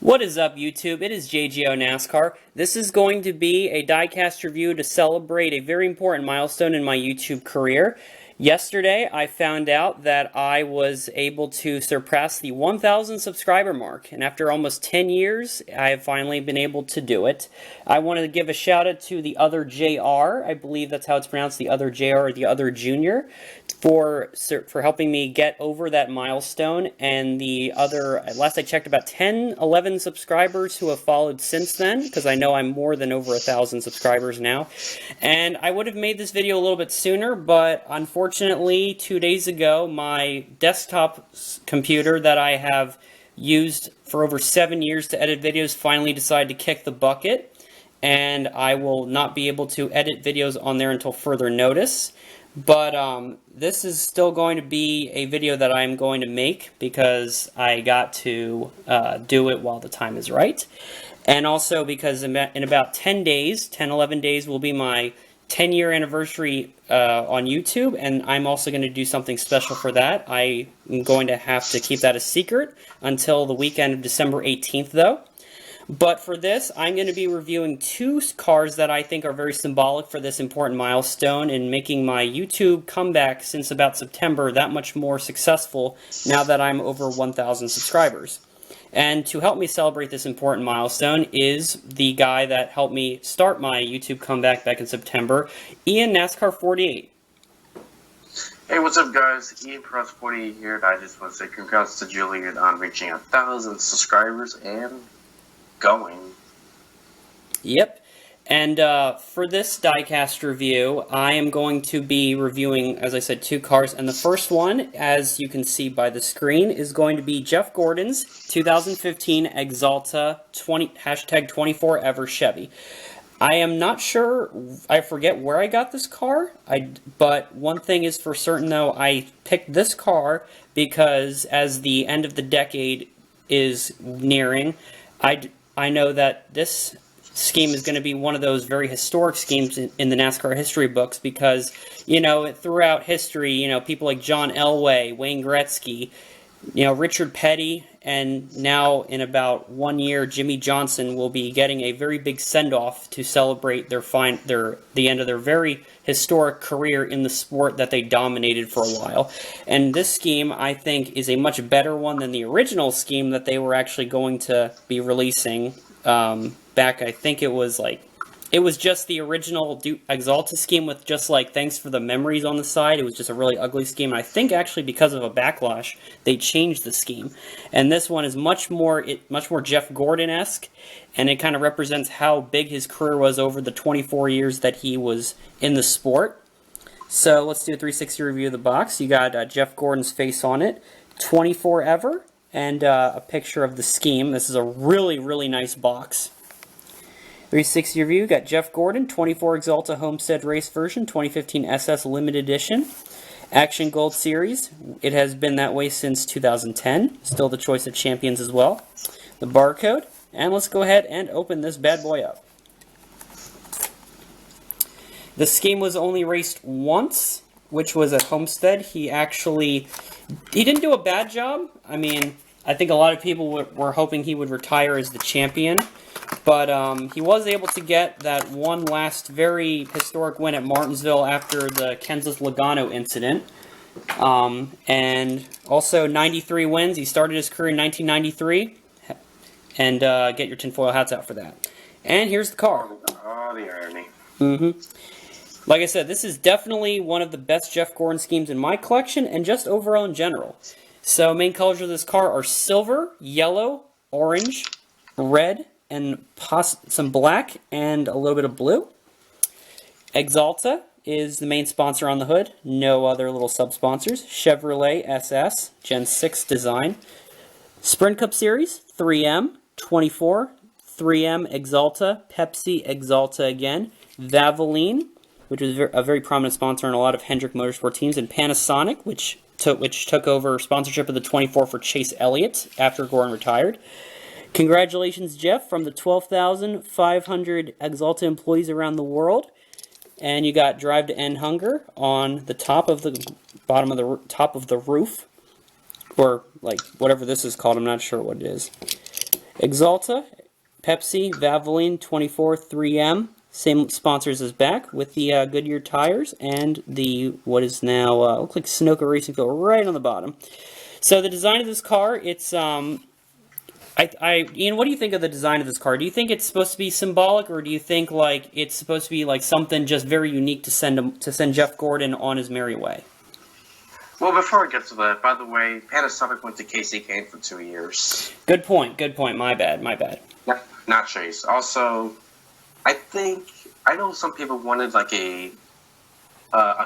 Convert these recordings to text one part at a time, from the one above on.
What is up, YouTube? It is jgonascar. This is going to be a diecast review to celebrate a very important milestone in my YouTube career. Yesterday, I found out that I was able to surpass the 1,000 subscriber mark, and after almost 10 years, I have finally been able to do it. I wanted to give a shout out to the other JR, I believe that's how it's pronounced, the other JR, or the other Junior, for helping me get over that milestone, and the other, last I checked, about 10, 11 subscribers who have followed since then, because I know I'm more than over 1,000 subscribers now. And I would have made this video a little bit sooner, but unfortunately, 2 days ago, my desktop computer that I have used for over 7 years to edit videos finally decided to kick the bucket, and I will not be able to edit videos on there until further notice. But this is still going to be a video that I'm going to make because I got to do it while the time is right. And also because in about 10 days, 10, 11 days will be my 10-year anniversary on YouTube, and I'm also going to do something special for that. I am going to have to keep that a secret until the weekend of December 18th, though. But for this, I'm going to be reviewing two cars that I think are very symbolic for this important milestone in making my YouTube comeback since about September that much more successful now that I'm over 1,000 subscribers. And to help me celebrate this important milestone is the guy that helped me start my YouTube comeback back in September, jgonascar48. Hey, what's up, guys? Ian Cross 48 here, and I just want to say congrats to Julian on reaching 1,000 subscribers and going. Yep. And for this diecast review, I am going to be reviewing, as I said, two cars. And the first one, as you can see by the screen, is going to be Jeff Gordon's 2015 Axalta #24ever Chevy. I am not sure, I forget where I got this car, but one thing is for certain, though, I picked this car because as the end of the decade is nearing, I know that this scheme is going to be one of those very historic schemes in the NASCAR history books because, you know, throughout history, you know, people like John Elway, Wayne Gretzky, you know, Richard Petty, and now in about 1 year, Jimmy Johnson will be getting a very big send-off to celebrate the end of their very historic career in the sport that they dominated for a while. And this scheme, I think, is a much better one than the original scheme that they were actually going to be releasing back, I think it was just the original Axalta scheme with just like thanks for the memories on the side. It was just a really ugly scheme. And I think actually because of a backlash, they changed the scheme. And this one is much more Jeff Gordon-esque, and it kind of represents how big his career was over the 24 years that he was in the sport. So let's do a 360 review of the box. You got Jeff Gordon's face on it, 24 ever, and a picture of the scheme. This is a really, really nice box. 360 review, got Jeff Gordon, 24 Axalta Homestead Race Version, 2015 SS Limited Edition. Action Gold Series, it has been that way since 2010. Still the choice of champions as well. The barcode, and let's go ahead and open this bad boy up. The scheme was only raced once, which was at Homestead. He didn't do a bad job. I mean, I think a lot of people were hoping he would retire as the champion. But he was able to get that one last very historic win at Martinsville after the Kenseth-Logano incident. And also 93 wins. He started his career in 1993. And get your tinfoil hats out for that. And here's the car. Oh, the irony. Like I said, this is definitely one of the best Jeff Gordon schemes in my collection and just overall in general. So main colors of this car are silver, yellow, orange, red, and some black and a little bit of blue. Axalta is the main sponsor on the hood. No other little sub-sponsors. Chevrolet SS Gen 6 design. Sprint Cup Series, 3M, 24, 3M Axalta, Pepsi Axalta again, Valvoline, which was a very prominent sponsor in a lot of Hendrick Motorsport teams, and Panasonic, which took over sponsorship of the 24 for Chase Elliott after Gordon retired. Congratulations, Jeff, from the 12,500 Axalta employees around the world. And you got Drive to End Hunger on the top of the top of the roof, or like whatever this is called. I'm not sure what it is. Axalta, Pepsi, Valvoline 24 3M. Same sponsors as back with the Goodyear tires and the what is now looks like Sunoco Racing Fuel right on the bottom. So the design of this car, it's Ian, what do you think of the design of this car? Do you think it's supposed to be symbolic, or do you think like it's supposed to be like something just very unique to send Jeff Gordon on his merry way? Well, before I get to that, by the way, Panasonic went to Casey Kane for 2 years. Good point. Good point. My bad. My bad. Not Chase. Also, I know some people wanted like a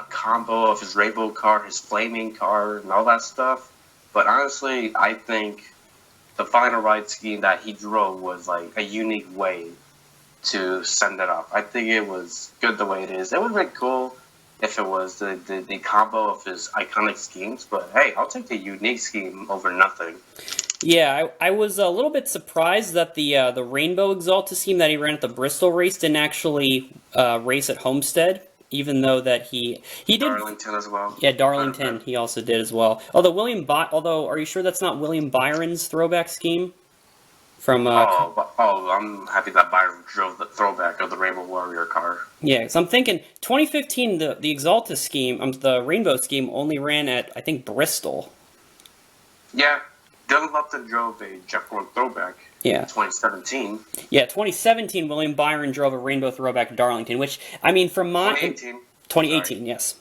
combo of his rainbow car, his flaming car, and all that stuff. But honestly, I think the final ride scheme that he drove was like a unique way to send it off. I think it was good the way it is. It would have been cool if it was the combo of his iconic schemes, but hey, I'll take the unique scheme over nothing. Yeah, I was a little bit surprised that the Rainbow Axalta scheme that he ran at the Bristol race didn't actually race at Homestead, even though that he did. Darlington as well. Yeah, Darlington he also did as well. Although are you sure that's not William Byron's throwback scheme? From I'm happy that Byron drove the throwback of the Rainbow Warrior car. Yeah, so I'm thinking 2015 the Axalta scheme, the Rainbow scheme only ran at I think Bristol. Yeah. Dylan Lupton drove a Jeff Gordon throwback in 2017. Yeah, 2017, William Byron drove a Rainbow throwback at Darlington, which, I mean, from my... 2018, yes.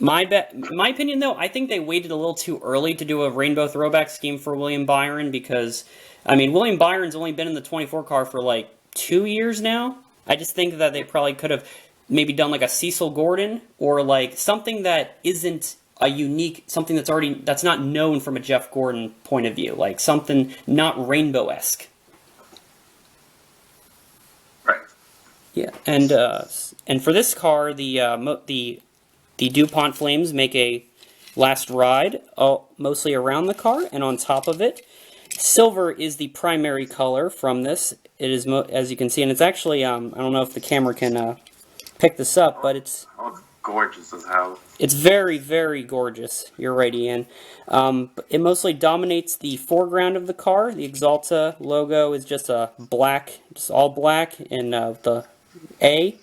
My opinion, though, I think they waited a little too early to do a Rainbow throwback scheme for William Byron because, I mean, William Byron's only been in the 24 car for, like, 2 years now. I just think that they probably could have maybe done, like, a Cecil Gordon or, like, something that isn't a unique, something that's not known from a Jeff Gordon point of view, like something not Rainbow-esque. Right. Yeah, and for this car, the DuPont Flames make a last ride, mostly around the car and on top of it. Silver is the primary color from this. It is, as you can see, and it's actually, I don't know if the camera can pick this up, but it's gorgeous as hell. It's very, very gorgeous. You're right, Ian. It mostly dominates the foreground of the car. The Axalta logo is just just all black, and the A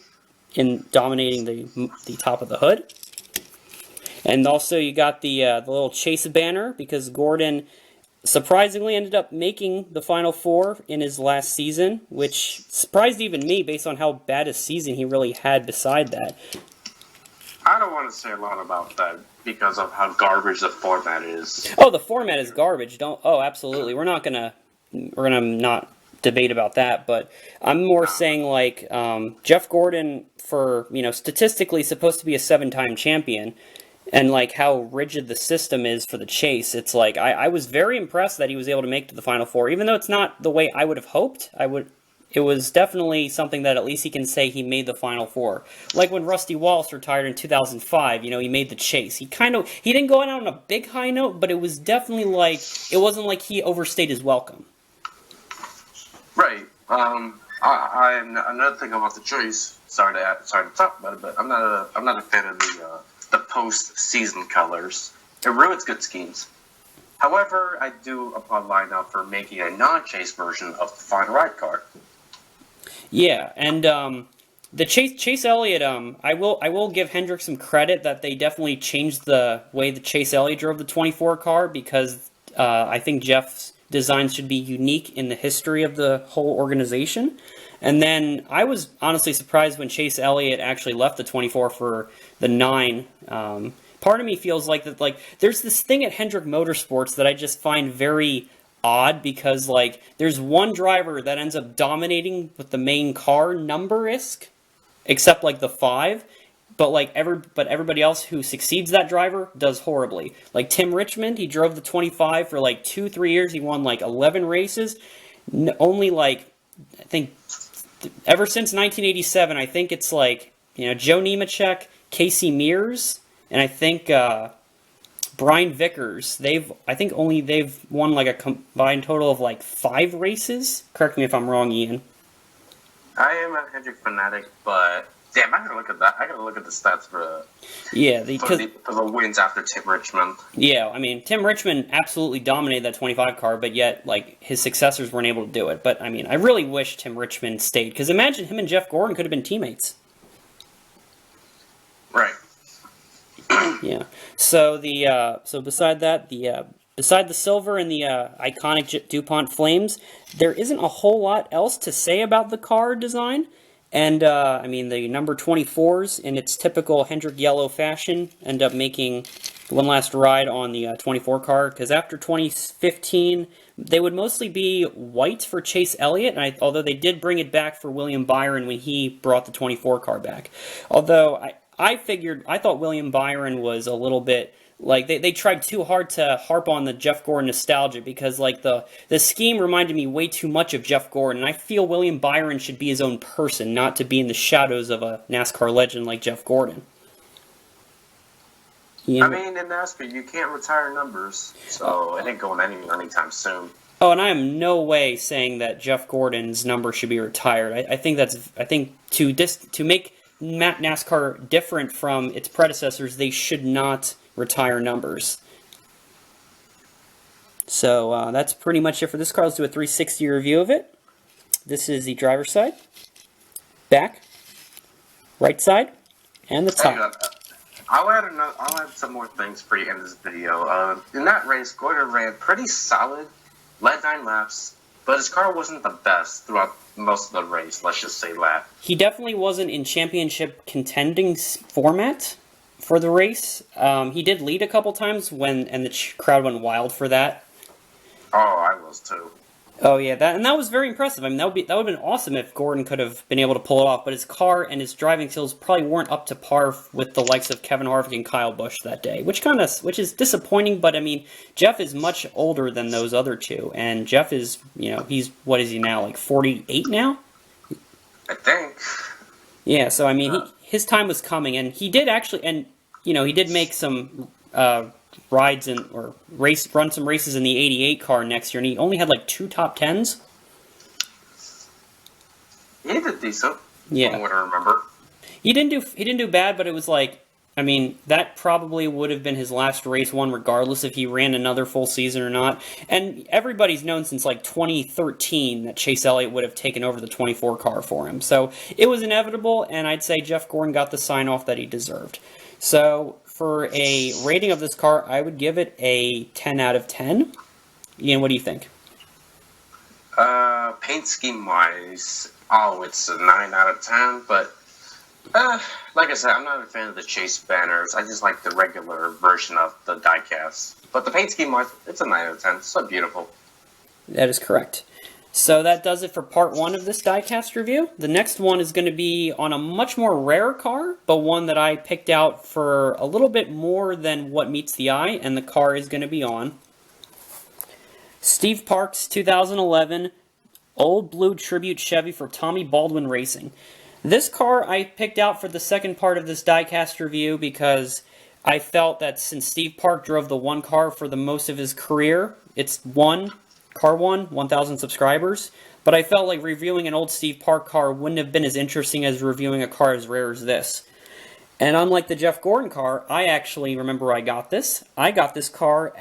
in dominating the top of the hood. And also you got the little chase banner because Gordon surprisingly ended up making the Final Four in his last season, which surprised even me based on how bad a season he really had beside that. I don't want to say a lot about that because of how garbage the format is. Oh, the format is garbage. Absolutely. We're gonna not debate about that, but I'm more saying like Jeff Gordon statistically supposed to be a 7-time champion, and like how rigid the system is for the chase. It's like I was very impressed that he was able to make to the Final Four, even though it's not the way I would have hoped. It was definitely something that at least he can say he made the Final Four. Like when Rusty Wallace retired in 2005, he made the chase. He didn't go out on a big high note, but it was definitely like, it wasn't like he overstayed his welcome. Right. Another thing about the choice, sorry to talk about it, but I'm not a fan of the post-season colors. It ruins good schemes. However, I do applaud Lionel for making a non-chase version of the Final Ride car. Yeah, and the Chase Elliott, I will give Hendrick some credit that they definitely changed the way the Chase Elliott drove the 24 car because I think Jeff's designs should be unique in the history of the whole organization. And then I was honestly surprised when Chase Elliott actually left the 24 for the 9. Part of me feels like that, like there's this thing at Hendrick Motorsports that I just find very odd because like there's one driver that ends up dominating with the main car number-esque, except like the 5, but everybody else who succeeds that driver does horribly. Like Tim Richmond, he drove the 25 for like 2-3 years. He won like 11 races. Only like I think ever since 1987, I think it's like Joe Nemechek, Casey Mears. And I think Brian Vickers, they've won like a combined total of like 5 races. Correct me if I'm wrong, Ian. I am a Hendrick fanatic, but Damn, I gotta look at that. I gotta look at the stats for Yeah, for the wins after Tim Richmond. yeah, I mean, Tim Richmond absolutely dominated that 25 car, but yet, like, his successors weren't able to do it. But, I mean, I really wish Tim Richmond stayed, because imagine him and Jeff Gordon could have been teammates. Right. Yeah. So, beside that, beside the silver and the iconic DuPont flames, there isn't a whole lot else to say about the car design. And, I mean, the number 24s, in its typical Hendrick yellow fashion, end up making one last ride on the 24 car, because after 2015, they would mostly be white for Chase Elliott, and although they did bring it back for William Byron when he brought the 24 car back. Although, I thought William Byron was a little bit... Like, they tried too hard to harp on the Jeff Gordon nostalgia because, like, the scheme reminded me way too much of Jeff Gordon. And I feel William Byron should be his own person, not to be in the shadows of a NASCAR legend like Jeff Gordon. I mean, in NASCAR, you can't retire numbers, so it ain't going anywhere anytime soon. Oh, and I am no way saying that Jeff Gordon's number should be retired. I think to make NASCAR different from its predecessors, they should not retire numbers. So that's pretty much it for this car. Let's do a 360 review of it. This is the driver's side, back, right side, and the top. I'll add some more things for you in this video. In that race, Gordon ran pretty solid, led 9 laps, but his car wasn't the best throughout most of the race. Let's just say that. He definitely wasn't in championship contending format for the race. He did lead a couple times and the crowd went wild for that. Oh, I was too. Oh yeah, that was very impressive. I mean, that would have been awesome if Gordon could have been able to pull it off. But his car and his driving skills probably weren't up to par with the likes of Kevin Harvick and Kyle Busch that day, which is disappointing. But I mean, Jeff is much older than those other two, and Jeff is, what is he now, like 48 now? I think. Yeah, so I mean, his time was coming, and he did actually, and he did make some rides run some races in the '88 car next year, and he only had like 2 top 10s. He did decent. Yeah, from what I remember. He didn't do bad, but it was like, I mean, that probably would have been his last race won, regardless if he ran another full season or not. And everybody's known since like 2013 that Chase Elliott would have taken over the 24 car for him. So it was inevitable, and I'd say Jeff Gordon got the sign off that he deserved. So for a rating of this car, I would give it a 10 out of 10. Ian, what do you think? Paint scheme wise, it's a 9 out of 10, but like I said, I'm not a fan of the Chase banners. I just like the regular version of the diecast. But the paint scheme wise, it's a 9 out of 10. It's so beautiful. That is correct. So that does it for part 1 of this diecast review. The next one is going to be on a much more rare car, but one that I picked out for a little bit more than what meets the eye, and the car is going to be on Steve Park's 2011 Old Blue Tribute Chevy for Tommy Baldwin Racing. This car I picked out for the second part of this diecast review because I felt that since Steve Park drove the one car for the most of his career, it's car 1,000 subscribers, but I felt like reviewing an old Steve Park car wouldn't have been as interesting as reviewing a car as rare as this. And unlike the Jeff Gordon car, I actually remember where I got this. I got this car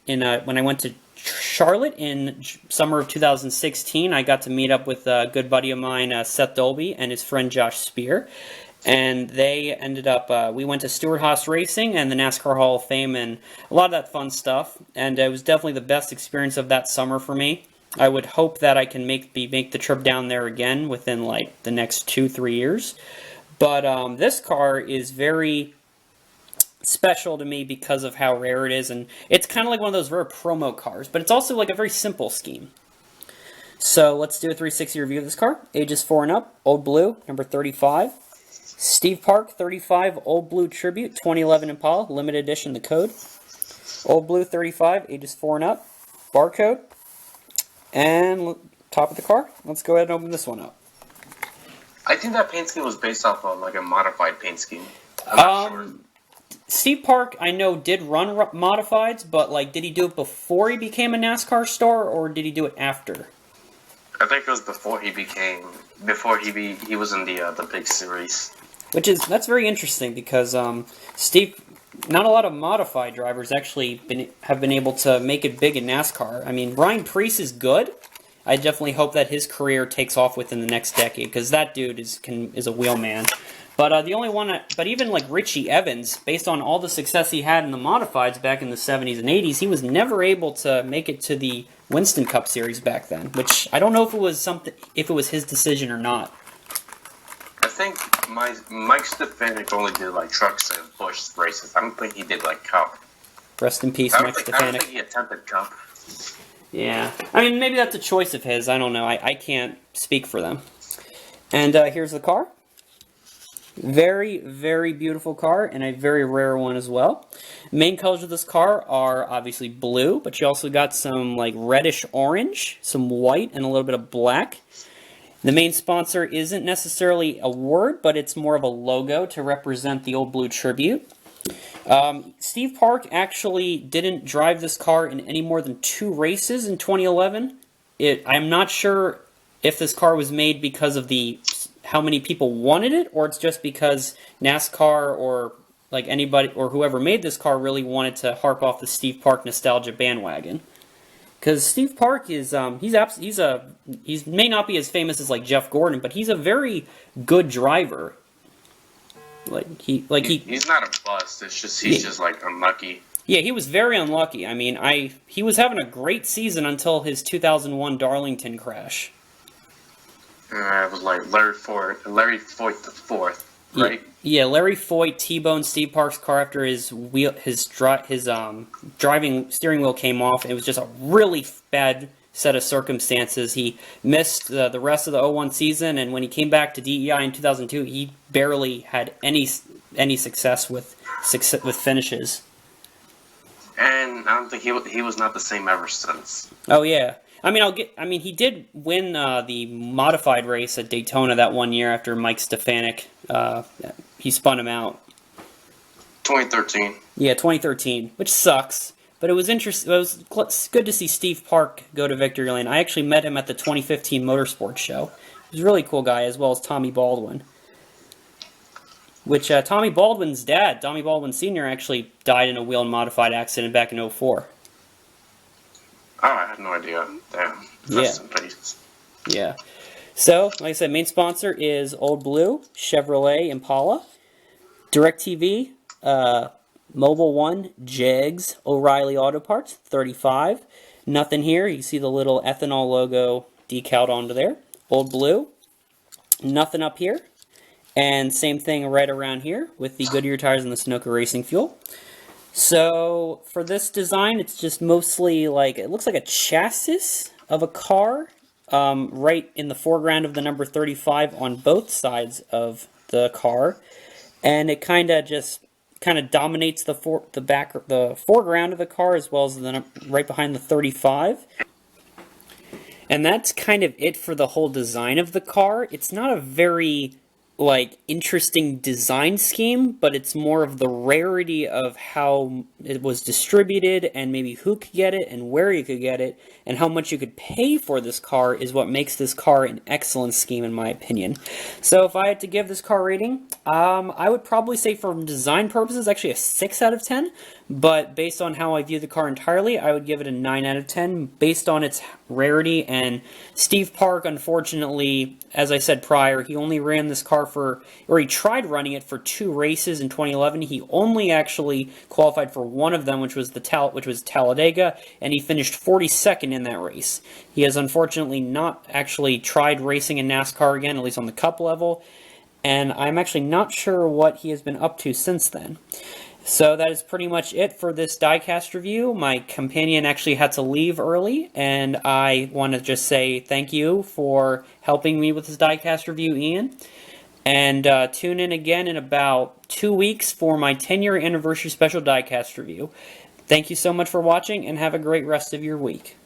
when I went to Charlotte in summer of 2016. I got to meet up with a good buddy of mine, Seth Dolby, and his friend Josh Spear. And they ended up, we went to Stewart Haas Racing and the NASCAR Hall of Fame and a lot of that fun stuff. And it was definitely the best experience of that summer for me. I would hope that I can make the trip down there again within like the next 2-3 years. But this car is very special to me because of how rare it is. And it's kind of like one of those rare promo cars, but it's also like a very simple scheme. So let's do a 360 review of this car. Ages 4 and up, Old Blue, number 35. Steve Park 35 Old Blue Tribute 2011 Impala, limited edition, the code. Old Blue 35, ages 4 and up, barcode. And top of the car. Let's go ahead and open this one up. I think that paint scheme was based off of like a modified paint scheme. I'm not sure. Steve Park, I know, did run modifieds, but like, did he do it before he became a NASCAR star, or did he do it after? I think it was before he was in the big series. That's very interesting because Steve, not a lot of modified drivers actually have been able to make it big in NASCAR. I mean, Ryan Preece is good. I definitely hope that his career takes off within the next decade because that dude is a wheelman. But the only one, but even like Richie Evans, based on all the success he had in the modifieds back in the 70s and 80s, he was never able to make it to the Winston Cup Series back then. Which I don't know if it was his decision or not. I think Mike Stefanik only did like trucks and Busch races. I don't think he did like Cup. Rest in peace, Mike Stefanik. I don't think he attempted Cup. Yeah, I mean maybe that's a choice of his. I don't know. I can't speak for them. And here's the car. Very, very beautiful car, and a very rare one as well. Main colors of this car are obviously blue, but you also got some like reddish orange, some white, and a little bit of black. The main sponsor isn't necessarily a word, but it's more of a logo to represent the Old Blue tribute. Steve Park actually didn't drive this car in any more than 2 races in 2011. I'm not sure if this car was made because of how many people wanted it, or it's just because NASCAR or like anybody or whoever made this car really wanted to harp off the Steve Park nostalgia bandwagon. Because Steve Park is he may not be as famous as like Jeff Gordon, but he's a very good driver. He's not a bust. It's just he's just like unlucky. Yeah, he was very unlucky. I mean, he was having a great season until his 2001 Darlington crash. It was like Larry Foyt the fourth, right? Yeah, Larry Foyt T-boned Steve Park's car after his driving steering wheel came off. It was just a really bad set of circumstances. He missed the rest of the 01 season, and when he came back to DEI in 2002, he barely had any success with finishes. And I don't think he was not the same ever since. Oh yeah. I mean, he did win the modified race at Daytona that one year after Mike Stefanik. He spun him out. 2013. Yeah, 2013, which sucks. But it was interesting. It was good to see Steve Park go to victory lane. I actually met him at the 2015 Motorsports Show. He was a really cool guy, as well as Tommy Baldwin. Which Tommy Baldwin's dad, Tommy Baldwin Sr., actually died in a wheel and modified accident back in 2004. Oh, I had no idea. Damn. Rest in peace. Yeah. So, like I said, main sponsor is Old Blue, Chevrolet Impala, DirecTV, Mobile One, Jegs, O'Reilly Auto Parts, 35. Nothing here. You see the little ethanol logo decaled onto there. Old Blue. Nothing up here. And same thing right around here with the Goodyear tires and the Sunoco Racing Fuel. So, for this design, it's just mostly like, it looks like a chassis of a car, right in the foreground of the number 35 on both sides of the car. And it kind of dominates the foreground of the car as well as right behind the 35. And that's kind of it for the whole design of the car. It's not a very interesting design scheme, but it's more of the rarity of how it was distributed and maybe who could get it and where you could get it and how much you could pay for this car is what makes this car an excellent scheme in my opinion. So if I had to give this car a rating, I would probably say for design purposes actually a 6 out of 10, but based on how I view the car entirely, I would give it a 9 out of 10 based on its rarity. And Steve Park, unfortunately, as I said prior, he only ran this car he tried running it for 2 races in 2011. He only actually qualified for one of them, which was Talladega, and he finished 42nd in that race. He has unfortunately not actually tried racing in NASCAR again, at least on the Cup level, and I'm actually not sure what he has been up to since then. So that is pretty much it for this diecast review. My companion actually had to leave early, and I want to just say thank you for helping me with this diecast review, Ian. And tune in again in about 2 weeks for my 10-year anniversary special diecast review. Thank you so much for watching, and have a great rest of your week.